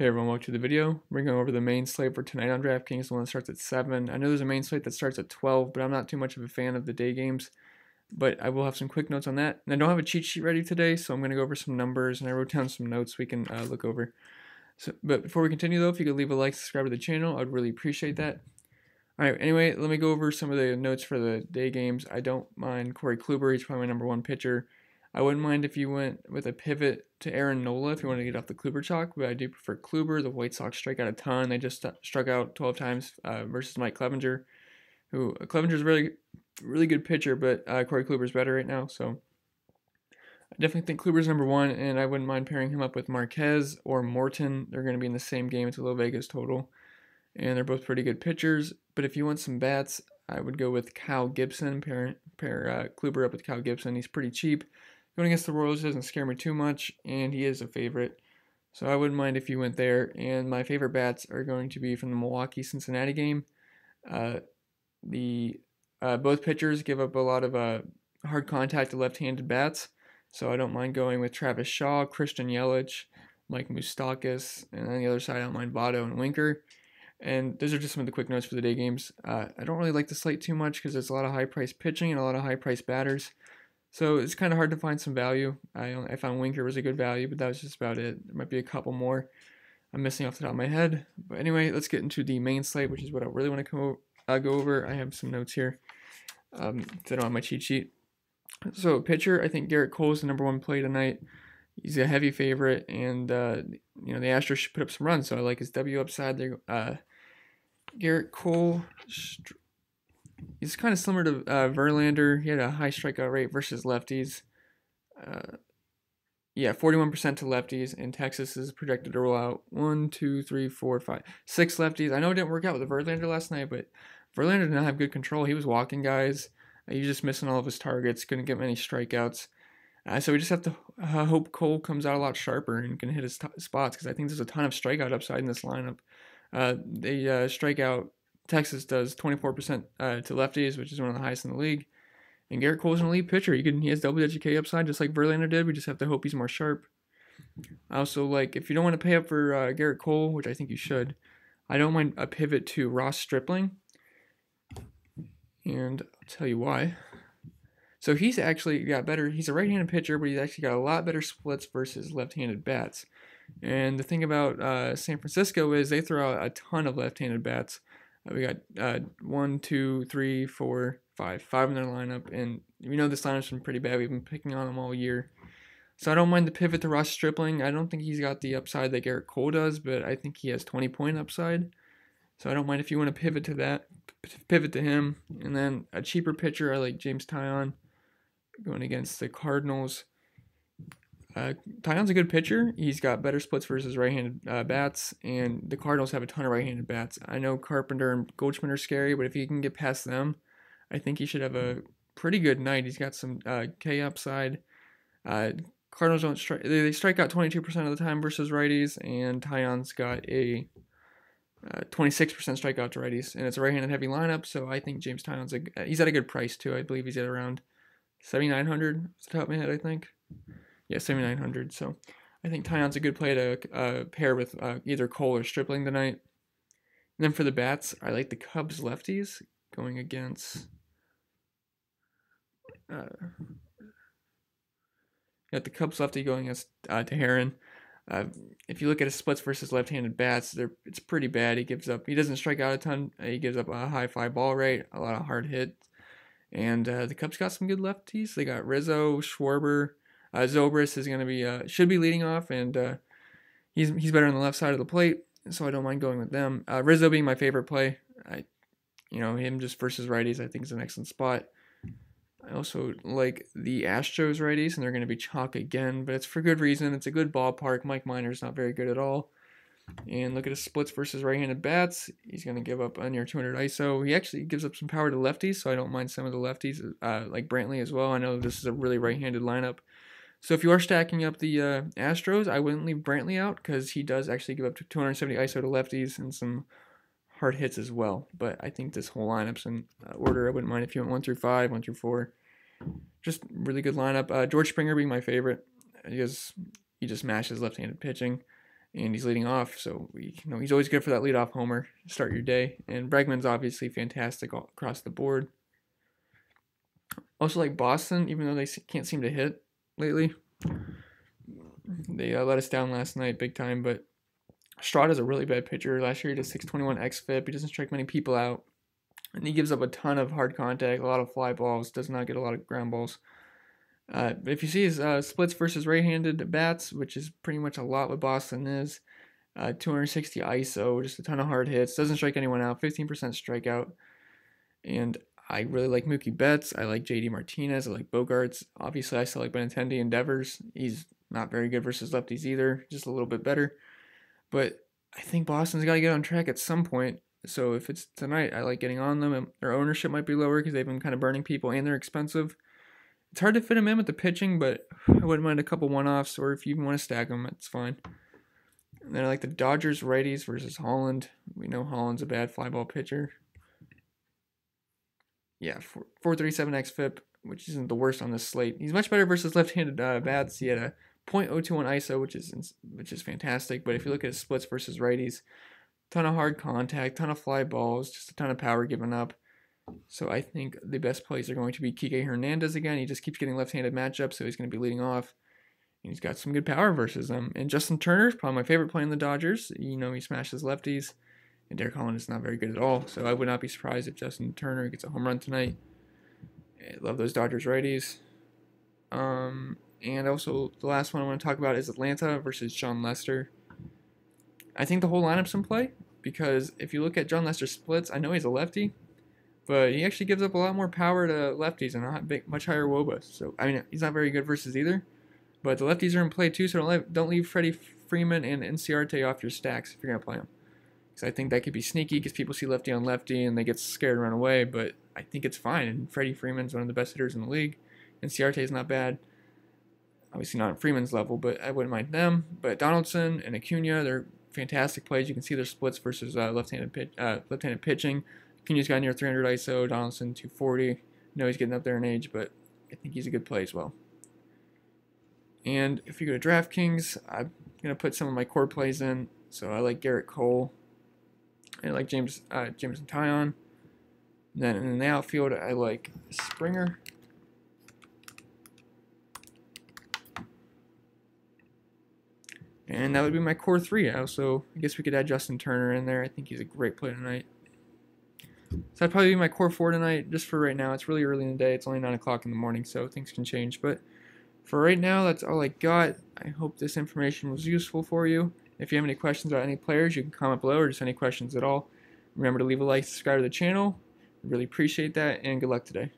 Hey everyone, welcome to the video. We're going over the main slate for tonight on DraftKings, the one that starts at 7. I know there's a main slate that starts at 12, but I'm not too much of a fan of the day games. But I will have some quick notes on that. And I don't have a cheat sheet ready today, so I'm going to go over some numbers, and I wrote down some notes we can look over. But before we continue though, if you could leave a like, subscribe to the channel, I'd really appreciate that. Alright, anyway, let me go over some of the notes for the day games. I don't mind Corey Kluber, he's probably my number one pitcher. I wouldn't mind if you went with a pivot to Aaron Nola if you want to get off the Kluber chalk, but I do prefer Kluber. The White Sox strike out a ton. They just struck out 12 times versus Mike Clevinger, who Clevinger's a really good pitcher, but Corey Kluber's better right now. So I definitely think Kluber's number one, and I wouldn't mind pairing him up with Marquez or Morton. They're going to be in the same game. It's a low Vegas total, and they're both pretty good pitchers. But if you want some bats, I would go with Kyle Gibson. Pair Kluber up with Kyle Gibson. He's pretty cheap. Going against the Royals doesn't scare me too much, and he is a favorite. So I wouldn't mind if you went there. And my favorite bats are going to be from the Milwaukee-Cincinnati game. Both pitchers give up a lot of hard contact to left-handed bats, so I don't mind going with Travis Shaw, Christian Yelich, Mike Moustakas, and on the other side I don't mind Votto and Winker. And those are just some of the quick notes for the day games. I don't really like the slate too much because there's a lot of high-priced pitching and a lot of high-priced batters. So it's kind of hard to find some value. I found Winker was a good value, but that was just about it. There might be a couple more I'm missing off the top of my head. But anyway, let's get into the main slate, which is what I really want to go over. I have some notes here. I don't have my cheat sheet. So pitcher, I think Garrett Cole is the number one play tonight. He's a heavy favorite, and the Astros should put up some runs, so I like his W upside there. Garrett Cole, he's kind of similar to Verlander. He had a high strikeout rate versus lefties. 41% to lefties, and Texas is projected to roll out 6 lefties. I know it didn't work out with the Verlander last night, but Verlander did not have good control. He was walking guys. He was just missing all of his targets. Couldn't get many strikeouts. So we just have to hope Cole comes out a lot sharper and can hit his spots, because I think there's a ton of strikeout upside in this lineup. They strike out. Texas does 24% to lefties, which is one of the highest in the league. And Garrett Cole's an elite pitcher. He has double-digit K upside, just like Verlander did. We just have to hope he's more sharp. I also like, if you don't want to pay up for Garrett Cole, which I think you should, I don't mind a pivot to Ross Stripling. And I'll tell you why. So he's actually got better. He's a right-handed pitcher, but he's actually got a lot better splits versus left-handed bats. And the thing about San Francisco is they throw out a ton of left-handed bats. We got 1, 2, 3, 4, 5 in their lineup, and we know this lineup's been pretty bad. We've been picking on them all year. So I don't mind the pivot to Ross Stripling. I don't think he's got the upside that Garrett Cole does, but I think he has 20-point upside. So I don't mind if you want to pivot to that, pivot to him. And then a cheaper pitcher, I like James Taillon going against the Cardinals. Taillon's a good pitcher. He's got better splits versus right-handed bats, and the Cardinals have a ton of right-handed bats. I know Carpenter and Goldschmidt are scary, but if he can get past them, I think he should have a pretty good night. He's got some K upside. Cardinals don't strike. They strike out 22% of the time versus righties, and Taillon's got a 26% strikeout to righties, and it's a right-handed heavy lineup. So I think James Taillon's he's at a good price too. I believe he's at around 7,900 off the top of my head, I think. Yeah, 7,900. So I think Taillon's a good play to pair with either Cole or Stripling tonight. And then for the bats, I like the Cubs lefties going against. Got the Cubs lefty going against Teheran. If you look at his splits versus left-handed bats, it's pretty bad. He doesn't strike out a ton. He gives up a high fly ball rate, a lot of hard hits. And the Cubs got some good lefties. They got Rizzo, Schwarber. Zobrist is going to be should be leading off, and he's better on the left side of the plate, so I don't mind going with them. Rizzo being my favorite play. Him just versus righties, I think is an excellent spot. I also like the Astros righties, and they're going to be chalk again, but it's for good reason. It's a good ballpark. Mike Minor's not very good at all. And look at his splits versus right-handed bats. He's going to give up near 200 ISO. He actually gives up some power to lefties, so I don't mind some of the lefties, like Brantley as well. I know this is a really right-handed lineup. So if you are stacking up the Astros, I wouldn't leave Brantley out, because he does actually give up 270 ISO to lefties and some hard hits as well. But I think this whole lineup's in order. I wouldn't mind if you went 1 through 5, 1 through 4. Just really good lineup. George Springer being my favorite, because he just mashes left-handed pitching. and he's leading off, so he's always good for that leadoff homer to start your day. And Bregman's obviously fantastic all across the board. Also like Boston, even though they can't seem to hit lately. They let us down last night big time, but Strada's a really bad pitcher. Last year he did 621 xFIP. He doesn't strike many people out, and he gives up a ton of hard contact, a lot of fly balls, does not get a lot of ground balls. If you see his splits versus right-handed bats, which is pretty much a lot what Boston is, 260 ISO, just a ton of hard hits, doesn't strike anyone out, 15% strikeout. And I really like Mookie Betts. I like JD Martinez. I like Bogarts. Obviously, I still like Benintendi and Devers. He's not very good versus lefties either, just a little bit better. But I think Boston's got to get on track at some point. So if it's tonight, I like getting on them. Their ownership might be lower because they've been kind of burning people and they're expensive. It's hard to fit them in with the pitching, but I wouldn't mind a couple one-offs, or if you even want to stack them, it's fine. And then I like the Dodgers righties versus Holland. We know Holland's a bad fly ball pitcher. Yeah, 437 xFIP, which isn't the worst on this slate. He's much better versus left-handed bats. He had a .021 ISO, which is fantastic. But if you look at his splits versus righties, ton of hard contact, ton of fly balls, just a ton of power given up. So I think the best plays are going to be Kike Hernandez again. He just keeps getting left-handed matchups, so he's going to be leading off. And he's got some good power versus them. And Justin Turner is probably my favorite play in the Dodgers. He smashes lefties. And Derek Holland is not very good at all, so I would not be surprised if Justin Turner gets a home run tonight. I love those Dodgers righties. And also, the last one I want to talk about is Atlanta versus John Lester. I think the whole lineup's in play, because if you look at John Lester's splits, I know he's a lefty, but he actually gives up a lot more power to lefties and a much higher WOBA. So, I mean, he's not very good versus either, but the lefties are in play too, so don't leave Freddie Freeman and Inciarte off your stacks if you're going to play them. Because I think that could be sneaky because people see lefty on lefty and they get scared and run away, but I think it's fine. And Freddie Freeman's one of the best hitters in the league. And Ciarte is not bad. Obviously not on Freeman's level, but I wouldn't mind them. But Donaldson and Acuna, they're fantastic plays. You can see their splits versus left-handed pitching. Acuna's got near 300 ISO, Donaldson 240. I know he's getting up there in age, but I think he's a good play as well. And if you go to DraftKings, I'm going to put some of my core plays in. So I like Garrett Cole. I like Jameson Taillon. Then in the outfield, I like Springer. And that would be my core three. I guess we could add Justin Turner in there. I think he's a great play tonight. So that'd probably be my core four tonight, just for right now. It's really early in the day. It's only 9 o'clock in the morning, so things can change. But for right now, that's all I got. I hope this information was useful for you. If you have any questions about any players, you can comment below, or just any questions at all. Remember to leave a like, subscribe to the channel. Really appreciate that, and good luck today.